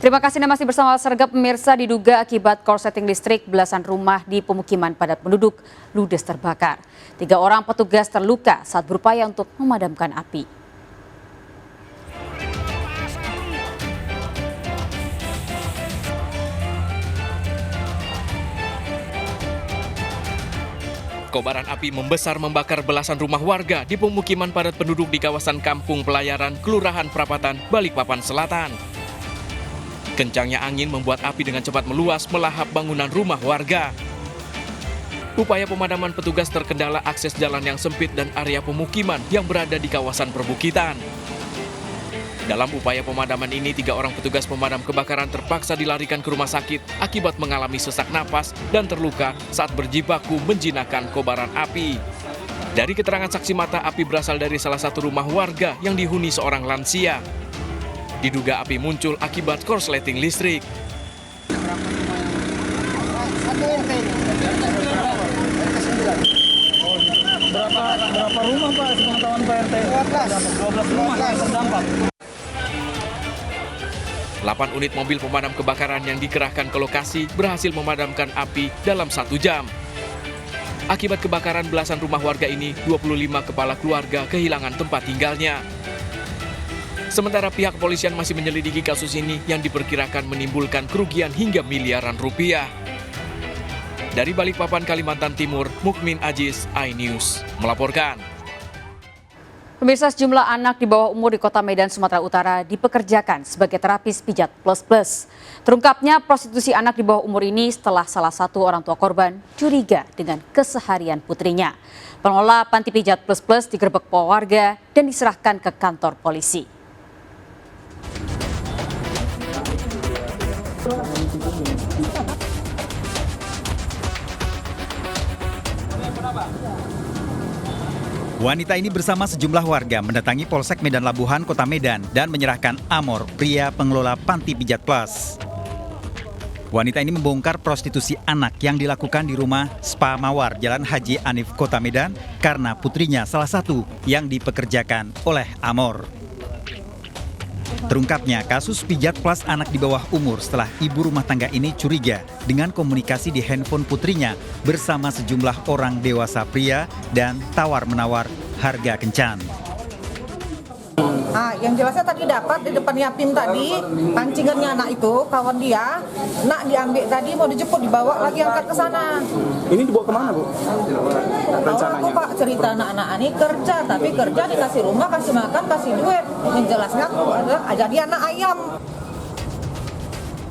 Terima kasih Anda masih bersama Sergap pemirsa. Diduga akibat korsleting listrik, belasan rumah di pemukiman padat penduduk ludes terbakar. 3 orang petugas terluka saat berupaya untuk memadamkan api. Kobaran api membesar membakar belasan rumah warga di pemukiman padat penduduk di kawasan Kampung Pelayaran, Kelurahan Prapatan, Balikpapan Selatan. Kencangnya angin membuat api dengan cepat meluas melahap bangunan rumah warga. Upaya pemadaman petugas terkendala akses jalan yang sempit dan area pemukiman yang berada di kawasan perbukitan. Dalam upaya pemadaman ini, 3 orang petugas pemadam kebakaran terpaksa dilarikan ke rumah sakit akibat mengalami sesak napas dan terluka saat berjibaku menjinakkan kobaran api. Dari keterangan saksi mata, api berasal dari salah satu rumah warga yang dihuni seorang lansia. Diduga api muncul akibat korsleting listrik. Berapa rumah Pak, sepengetahuan Pak RT? 12 rumah yang terdampak. 8 unit mobil pemadam kebakaran yang dikerahkan ke lokasi berhasil memadamkan api dalam 1 jam. Akibat kebakaran belasan rumah warga ini, 25 kepala keluarga kehilangan tempat tinggalnya. Sementara pihak kepolisian masih menyelidiki kasus ini yang diperkirakan menimbulkan kerugian hingga miliaran rupiah. Dari Balikpapan, Kalimantan Timur, Mukmin Aziz, iNews melaporkan. Pemirsa, sejumlah anak di bawah umur di Kota Medan, Sumatera Utara dipekerjakan sebagai terapis pijat plus-plus. Terungkapnya prostitusi anak di bawah umur ini setelah salah satu orang tua korban curiga dengan keseharian putrinya. Pengelola panti pijat plus-plus digerebek warga dan diserahkan ke kantor polisi. Wanita ini bersama sejumlah warga mendatangi Polsek Medan Labuhan, Kota Medan dan menyerahkan Amor, pria pengelola panti pijat plus. Wanita ini membongkar prostitusi anak yang dilakukan di rumah Spa Mawar, Jalan Haji Anif, Kota Medan karena putrinya salah satu yang dipekerjakan oleh Amor. Terungkapnya kasus pijat plus anak di bawah umur setelah ibu rumah tangga ini curiga dengan komunikasi di handphone putrinya bersama sejumlah orang dewasa pria dan tawar-menawar harga kencan. Yang jelasnya tadi dapat di depan Yapin tadi, pancingannya anak itu, kawan dia, nak diambil tadi mau dijemput, dibawa lagi angkat ke sana. Ini dibawa kemana Bu? Aku Pak cerita anak-anak ini kerja, tapi kerja dikasih rumah, kasih makan, kasih duit. Yang jelasnya aku adalah jadi anak ayam.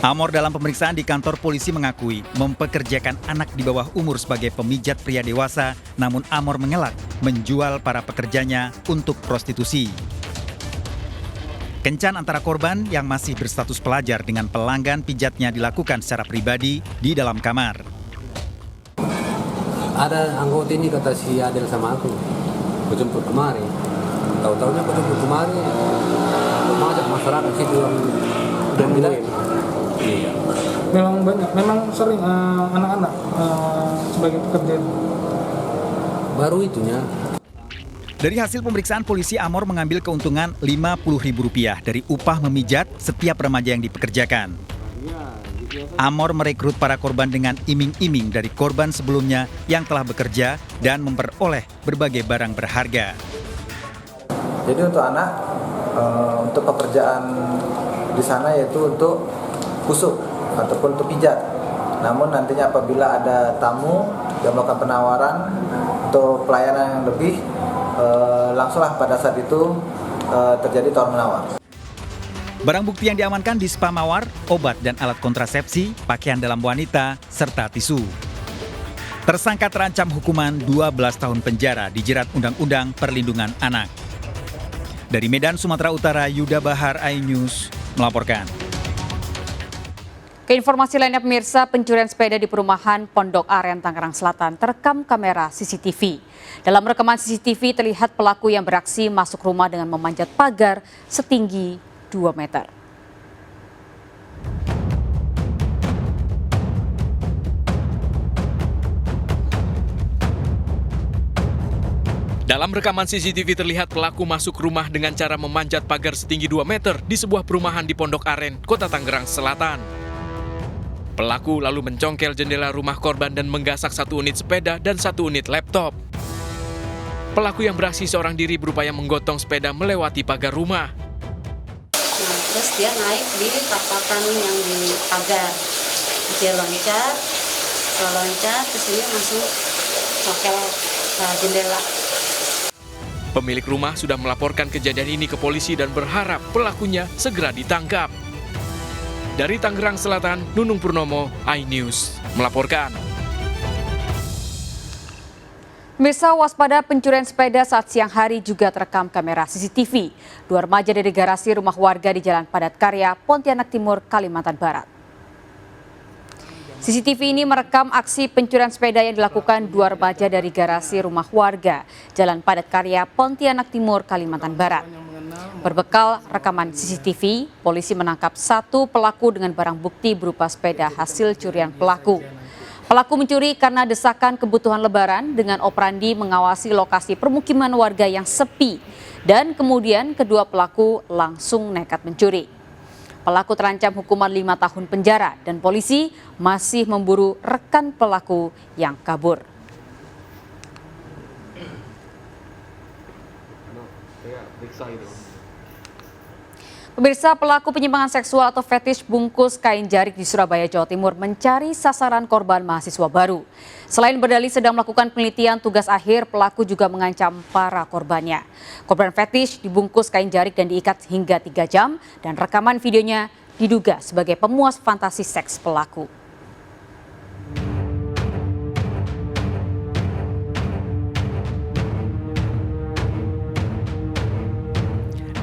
Amor dalam pemeriksaan di kantor polisi mengakui mempekerjakan anak di bawah umur sebagai pemijat pria dewasa, namun Amor mengelak menjual para pekerjanya untuk prostitusi. Kencan antara korban yang masih berstatus pelajar dengan pelanggan pijatnya dilakukan secara pribadi di dalam kamar. Ada anggota ini kata si Adel sama aku jemput kemari. Tahu-tahunya aku jemput kemari, mengajak masyarakat situ yang udah bilang. Iya. Memang banyak, memang sering anak-anak sebagai pekerja. Baru itunya. Dari hasil pemeriksaan polisi, Amor mengambil keuntungan Rp50.000 dari upah memijat setiap remaja yang dipekerjakan. Amor merekrut para korban dengan iming-iming dari korban sebelumnya yang telah bekerja dan memperoleh berbagai barang berharga. Jadi untuk anak, untuk pekerjaan di sana yaitu untuk kusuk ataupun untuk pijat. Namun nantinya apabila ada tamu yang melakukan penawaran untuk pelayanan yang lebih, langsunglah pada saat itu terjadi tawar-menawar. Barang bukti yang diamankan di Spa Mawar, obat dan alat kontrasepsi, pakaian dalam wanita, serta tisu. Tersangka terancam hukuman 12 tahun penjara dijerat Undang-Undang Perlindungan Anak. Dari Medan, Sumatera Utara, Yuda Bahar, iNews melaporkan. Keinformasi lainnya pemirsa, pencurian sepeda di perumahan Pondok Aren, Tangerang Selatan terekam kamera CCTV. Dalam rekaman CCTV terlihat pelaku yang beraksi masuk rumah dengan memanjat pagar setinggi 2 meter. Dalam rekaman CCTV terlihat pelaku masuk rumah dengan cara memanjat pagar setinggi 2 meter di sebuah perumahan di Pondok Aren, Kota Tangerang Selatan. Pelaku lalu mencongkel jendela rumah korban dan menggasak 1 unit sepeda dan 1 unit laptop. Pelaku yang beraksi seorang diri berupaya menggotong sepeda melewati pagar rumah. Nah, terus dia naik di papakan yang di pagar. Dia loncat, terus dia masuk pakai jendela. Pemilik rumah sudah melaporkan kejadian ini ke polisi dan berharap pelakunya segera ditangkap. Dari Tangerang Selatan, Nunung Purnomo, iNews melaporkan. Pemirsa, waspada pencurian sepeda saat siang hari juga terekam kamera CCTV. 2 remaja dari garasi rumah warga di Jalan Padat Karya, Pontianak Timur, Kalimantan Barat. CCTV ini merekam aksi pencurian sepeda yang dilakukan 2 remaja dari garasi rumah warga, Jalan Padat Karya, Pontianak Timur, Kalimantan Barat. Berbekal rekaman CCTV, polisi menangkap 1 pelaku dengan barang bukti berupa sepeda hasil curian pelaku. Pelaku mencuri karena desakan kebutuhan lebaran dengan operandi mengawasi lokasi permukiman warga yang sepi, dan kemudian kedua pelaku langsung nekat mencuri. Pelaku terancam hukuman 5 tahun penjara dan polisi masih memburu rekan pelaku yang kabur. Pemirsa, pelaku penyimpangan seksual atau fetish bungkus kain jarik di Surabaya, Jawa Timur mencari sasaran korban mahasiswa baru. Selain berdalih sedang melakukan penelitian tugas akhir, pelaku juga mengancam para korbannya. Korban fetish dibungkus kain jarik dan diikat hingga 3 jam dan rekaman videonya diduga sebagai pemuas fantasi seks pelaku.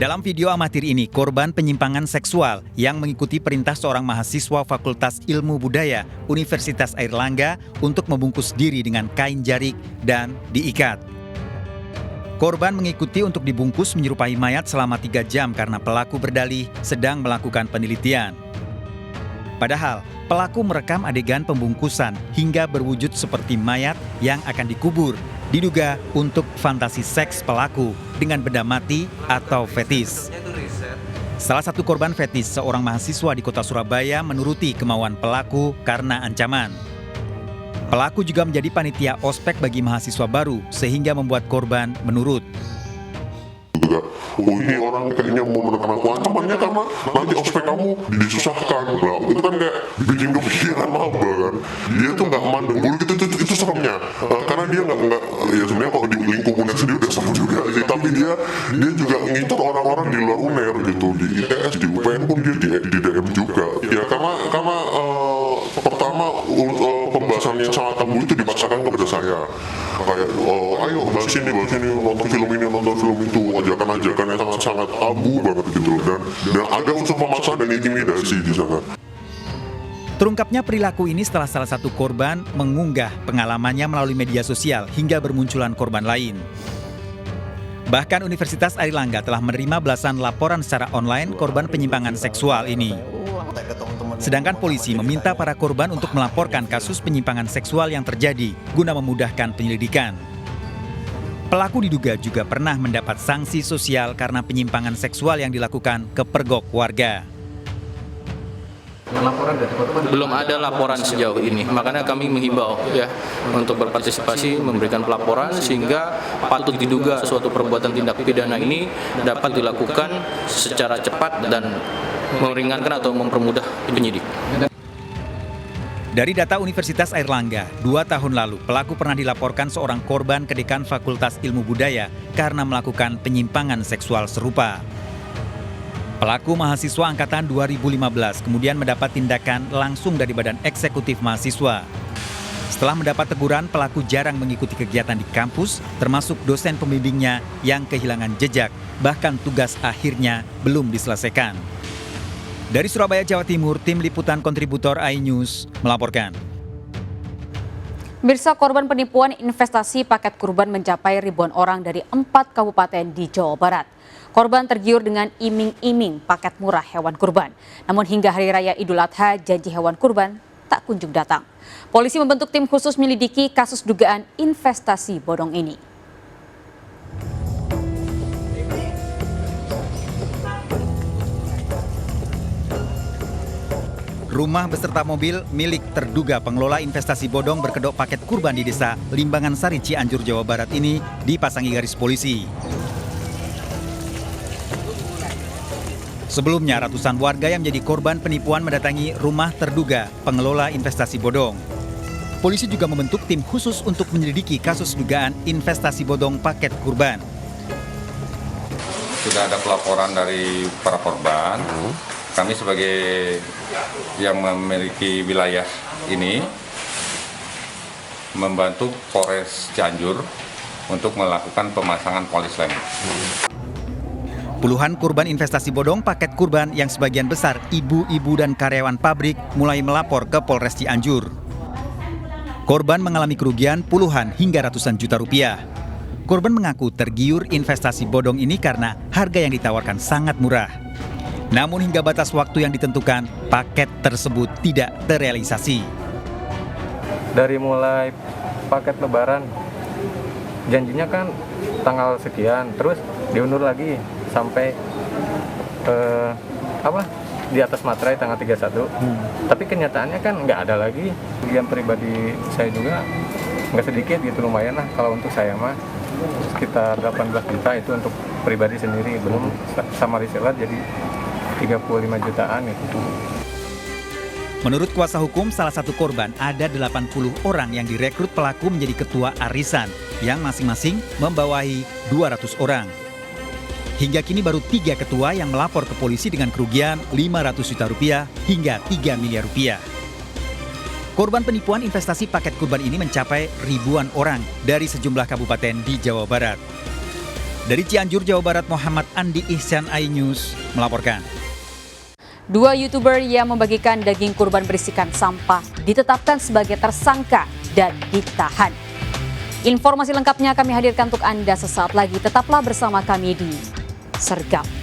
Dalam video amatir ini, korban penyimpangan seksual yang mengikuti perintah seorang mahasiswa Fakultas Ilmu Budaya Universitas Airlangga untuk membungkus diri dengan kain jarik dan diikat. Korban mengikuti untuk dibungkus menyerupai mayat selama 3 jam karena pelaku berdalih sedang melakukan penelitian. Padahal, pelaku merekam adegan pembungkusan hingga berwujud seperti mayat yang akan dikubur, diduga untuk fantasi seks pelaku dengan benda mati atau fetis. Salah satu korban fetis, seorang mahasiswa di kota Surabaya, menuruti kemauan pelaku karena ancaman. Pelaku juga menjadi panitia ospek bagi mahasiswa baru sehingga membuat korban menurut. Oh, ini orang kayaknya mau menekan aku, ancamannya karena nanti ospek kamu disusahkan. Nah, itu kan kayak bikin kepikiran maba kan. Dia tuh nggak mandang dulu gitu, itu seremnya. Karena dia nggak ya sebenarnya kalau di lingkungannya sendiri udah serem juga sih. Tapi dia juga ngincer orang-orang di luar UNER gitu, di ITS, di UPN pun dia di DM juga. Ya karena pertama pembahasan yang sangat tabu itu dipaksakan kepada saya. Kayak ayo bahas ini, nonton film ini, nonton film itu, ajakan yang sangat tabu banget gitu, dan ada unsur pemaksa dan intimidasi di sana. Terungkapnya perilaku ini setelah salah satu korban mengunggah pengalamannya melalui media sosial hingga bermunculan korban lain. Bahkan Universitas Airlangga telah menerima belasan laporan secara online korban penyimpangan seksual ini. Sedangkan polisi meminta para korban untuk melaporkan kasus penyimpangan seksual yang terjadi guna memudahkan penyelidikan. Pelaku diduga juga pernah mendapat sanksi sosial karena penyimpangan seksual yang dilakukan ke pergok warga. Belum ada laporan sejauh ini, makanya kami menghimbau ya untuk berpartisipasi memberikan pelaporan sehingga patut diduga suatu perbuatan tindak pidana ini dapat dilakukan secara cepat dan meringankan atau mempermudah penyidik. Dari data Universitas Airlangga, 2 tahun lalu pelaku pernah dilaporkan seorang korban ke Dekan Fakultas Ilmu Budaya karena melakukan penyimpangan seksual serupa. Pelaku mahasiswa angkatan 2015 kemudian mendapat tindakan langsung dari Badan Eksekutif Mahasiswa. Setelah mendapat teguran, pelaku jarang mengikuti kegiatan di kampus, termasuk dosen pembimbingnya yang kehilangan jejak, bahkan tugas akhirnya belum diselesaikan. Dari Surabaya, Jawa Timur, Tim Liputan Kontributor iNews melaporkan. Pemirsa, korban penipuan investasi paket kurban mencapai ribuan orang dari 4 kabupaten di Jawa Barat. Korban tergiur dengan iming-iming paket murah hewan kurban. Namun hingga Hari Raya Idul Adha, janji hewan kurban tak kunjung datang. Polisi membentuk tim khusus menyelidiki kasus dugaan investasi bodong ini. Rumah beserta mobil milik terduga pengelola investasi bodong berkedok paket kurban di desa Limbangan Sari, Cianjur, Jawa Barat ini dipasangi garis polisi. Sebelumnya, ratusan warga yang menjadi korban penipuan mendatangi rumah terduga pengelola investasi bodong. Polisi juga membentuk tim khusus untuk menyelidiki kasus dugaan investasi bodong paket kurban. Sudah ada pelaporan dari para korban. Kami sebagai yang memiliki wilayah ini membantu Polres Cianjur untuk melakukan pemasangan polis lain. Puluhan korban investasi bodong paket kurban yang sebagian besar ibu-ibu dan karyawan pabrik mulai melapor ke Polres Cianjur. Korban mengalami kerugian puluhan hingga ratusan juta rupiah. Korban mengaku tergiur investasi bodong ini karena harga yang ditawarkan sangat murah. Namun hingga batas waktu yang ditentukan, paket tersebut tidak terrealisasi. Dari mulai paket lebaran, janjinya kan tanggal sekian, terus diundur lagi sampai di atas materai tanggal 31. Tapi kenyataannya kan nggak ada lagi. Kerugian pribadi saya juga nggak sedikit gitu, lumayan lah. Kalau untuk saya mah sekitar 18 juta itu untuk pribadi sendiri, belum sama reseller jadi 35 jutaan itu. Menurut kuasa hukum, salah satu korban ada 80 orang yang direkrut pelaku menjadi ketua arisan yang masing-masing membawahi 200 orang. Hingga kini baru 3 ketua yang melapor ke polisi dengan kerugian 500 juta rupiah hingga 3 miliar rupiah. Korban penipuan investasi paket kurban ini mencapai ribuan orang dari sejumlah kabupaten di Jawa Barat. Dari Cianjur, Jawa Barat, Muhammad Andi Ihsan, iNews melaporkan. 2 YouTuber yang membagikan daging kurban berisikan sampah ditetapkan sebagai tersangka dan ditahan. Informasi lengkapnya kami hadirkan untuk Anda sesaat lagi. Tetaplah bersama kami di Sergap.